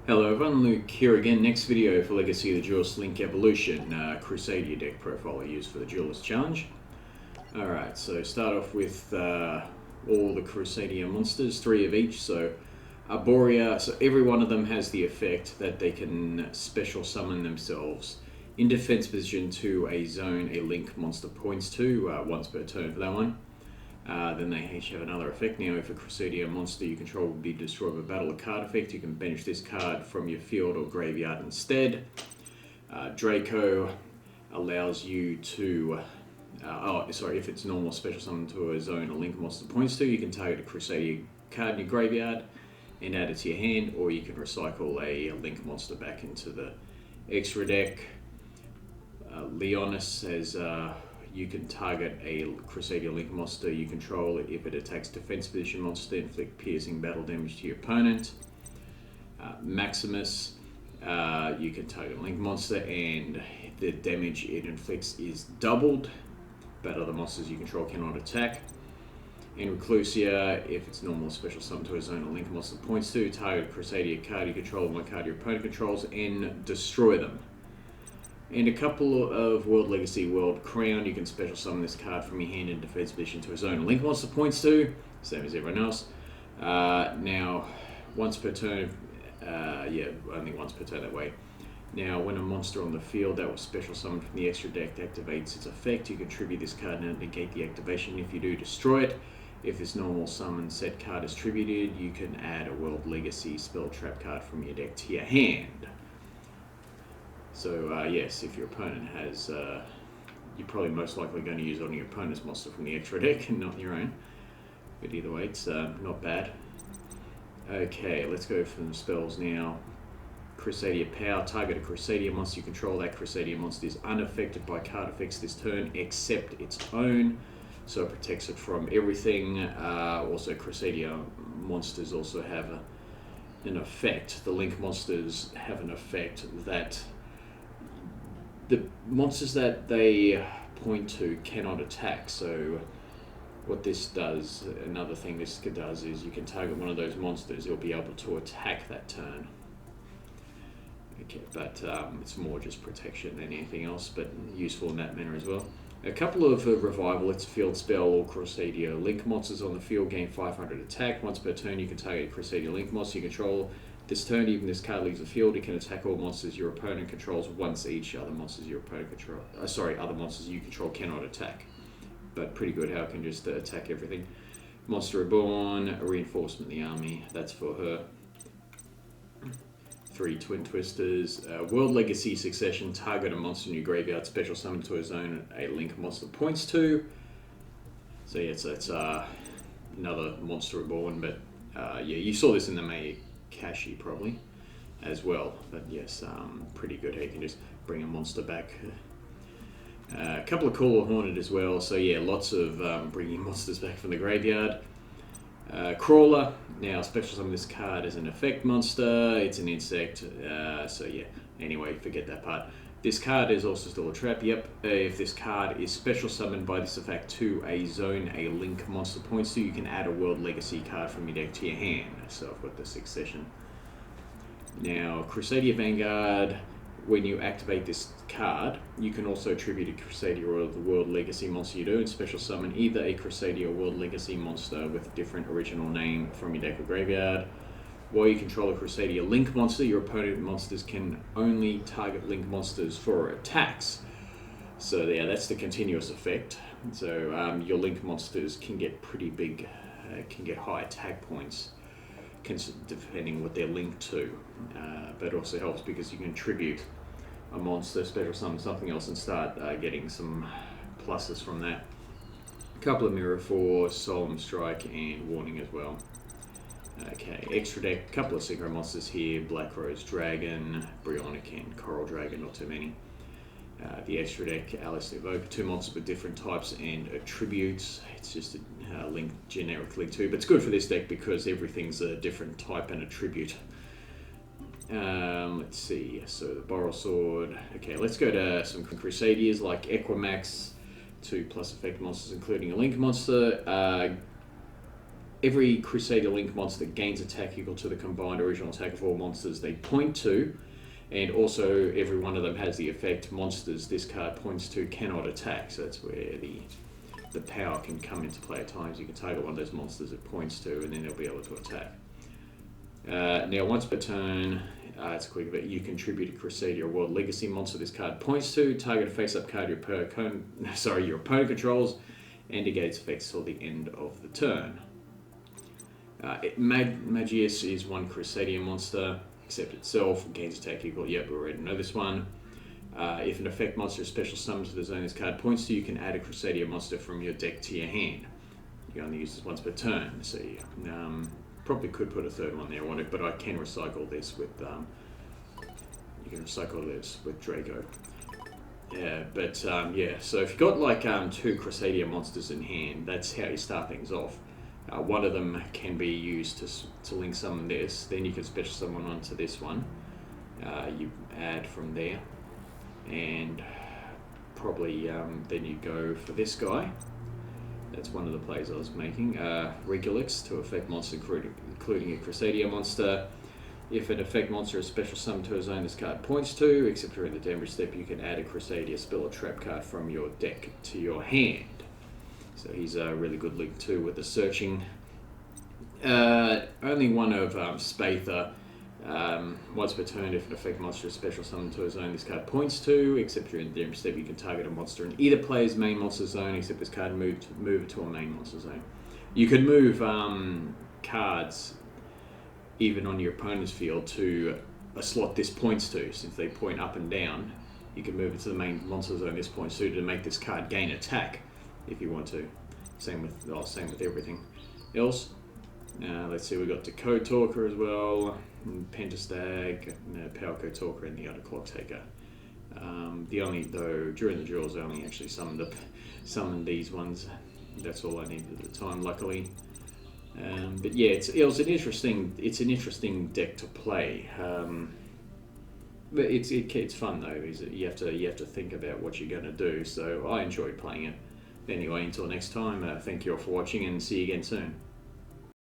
Hello everyone, Luke here again. Next video for Legacy of the Duelist Link Evolution, Crusadia deck profile I use for the Duelist Challenge. Alright, so start off with all the Crusadia monsters, 3 of each. So Arborea, so every one of them has the effect that they can special summon themselves in defense position to a zone a link monster points to, once per turn for that one. Then they each have another effect. Now, if a Crusadia monster you control will be destroyed by battle or card effect, you can banish this card from your field or graveyard instead. Draco allows you to... if it's normal special summon to a zone a link monster points to, you can target a Crusadia card in your graveyard and add it to your hand, or you can recycle a link monster back into the extra deck. Leonis says... you can target a Crusadia Link monster you control if it attacks defense position monster, inflict piercing battle damage to your opponent. Maximus, you can target a Link monster and the damage it inflicts is doubled, but other monsters you control cannot attack. And Reclusia, if it's normal special summon to a zone a Link monster points to, target a Crusadia card you control and one card your opponent controls and destroy them. And a couple of World Legacy World Crown, you can special summon this card from your hand in defense position to a zone a link monster points to, same as everyone else. Now, once per turn, only once per turn that way. Now, when a monster on the field that was special summoned from the extra deck activates its effect, you can tribute this card and negate the activation. If you do, destroy it. If this normal summon set card is tributed, you can add a World Legacy spell trap card from your deck to your hand. So yes, if your opponent has, you're probably most likely going to use on your opponent's monster from the extra deck and not your own. But either way, it's not bad. Okay, let's go for the spells now. Crusadia Power, target a Crusadia monster you control. That Crusadia monster is unaffected by card effects this turn except its own. So it protects it from everything. Also, Crusadia monsters also have an effect. The Link monsters have an effect that the monsters that they point to cannot attack. So what this does, another thing this does is you can target one of those monsters, it'll be able to attack that turn. Okay, but it's more just protection than anything else, but useful in that manner as well. A couple of revival, it's a field spell or Crusadia Link monsters on the field gain 500 attack. Once per turn you can target a Crusadia Link monster you control. This turn, even this card leaves the field, it can attack all monsters your opponent controls once each. Other monsters your opponent control, other monsters you control cannot attack. But pretty good how it can just attack everything. Monster Reborn, a reinforcement in the army, that's for her. 3 Twin Twisters. World Legacy Succession, target a monster in your graveyard, special summon to a zone a link monster points to. So yeah, that's another Monster Reborn, but yeah, you saw this in the May Kashi probably as well, but yes, pretty good how you can just bring a monster back. A couple of Cooler Hornet as well, so yeah, lots of bringing monsters back from the graveyard. Crawler, now special summon this card as an effect monster, it's an insect, so yeah, anyway, forget that part. This card is also still a trap, yep. If this card is special summoned by this effect to a zone a link monster points to, you can add a World Legacy card from your deck to your hand. So I've got the Succession. Now, Crusadia Vanguard, when you activate this card, you can also attribute a Crusadia or the World Legacy monster you do and special summon either a Crusadia or World Legacy monster with a different original name from your deck or graveyard. While you control a Crusadia Link monster, your opponent monsters can only target Link monsters for attacks. So yeah, that's the continuous effect. So your Link monsters can get pretty big, can get high attack points, depending what they're linked to. But it also helps because you can tribute a monster, special summon something else, and start getting some pluses from that. A couple of Mirror Force, Solemn Strike, and Warning as well. Okay, extra deck, couple of synchro monsters here, Black Rose Dragon, Bryonic and Coral Dragon, not too many. The extra deck, Alice the Evoker, 2 monsters with different types and attributes. It's just a link generically too, but it's good for this deck because everything's a different type and attribute. Let's see, so the Boral Sword. Okay, let's go to some Crusadias like Equimax, 2+ effect monsters including a link monster. every Crusadia Link monster gains attack equal to the combined original attack of all monsters they point to, and also every one of them has the effect monsters this card points to cannot attack. So that's where the power can come into play at times. You can target one of those monsters it points to, and then they'll be able to attack. Now, once per turn, it's quick, but you contribute a Crusadia or World Legacy monster this card points to. Target a face-up card your opponent controls, and negate its effects till the end of the turn. Magius is one Crusadia monster, except itself, gains attack equal. Yep, we already know this one. If an effect monster is special summoned to the zone this card points to, you can add a Crusadia monster from your deck to your hand. You only use this once per turn. So probably could put a third one there, but I can recycle this with Draco. Yeah, so if you've got like 2 Crusadia monsters in hand, that's how you start things off. One of them can be used to link summon this, then you can special summon onto this one. You add from there, and probably then you go for this guy. That's one of the plays I was making. Regulix to effect monster, including a Crusadia monster. If an effect monster is special summoned to a zone this card points to, except during the damage step, you can add a Crusadia spell or trap card from your deck to your hand. So he's a really good link too with the searching. Only one of Spather. Once per turn, if an effect monster is special summoned to a zone this card points to, except during the damage step, you can target a monster in either player's main monster zone, except this card move it to a main monster zone. You can move cards even on your opponent's field to a slot this points to. Since they point up and down, you can move it to the main monster zone this points to make this card gain attack if you want to. Same with everything else. Let's see, we got the Code Talker as well, Pentastag, Power Code Talker, and the other Clock Taker. During the duels, I only actually summoned these ones. That's all I needed at the time, luckily. But yeah, it's an interesting deck to play. But it's fun though. You have to think about what you're going to do. So I enjoyed playing it. Anyway, until next time, thank you all for watching, and see you again soon.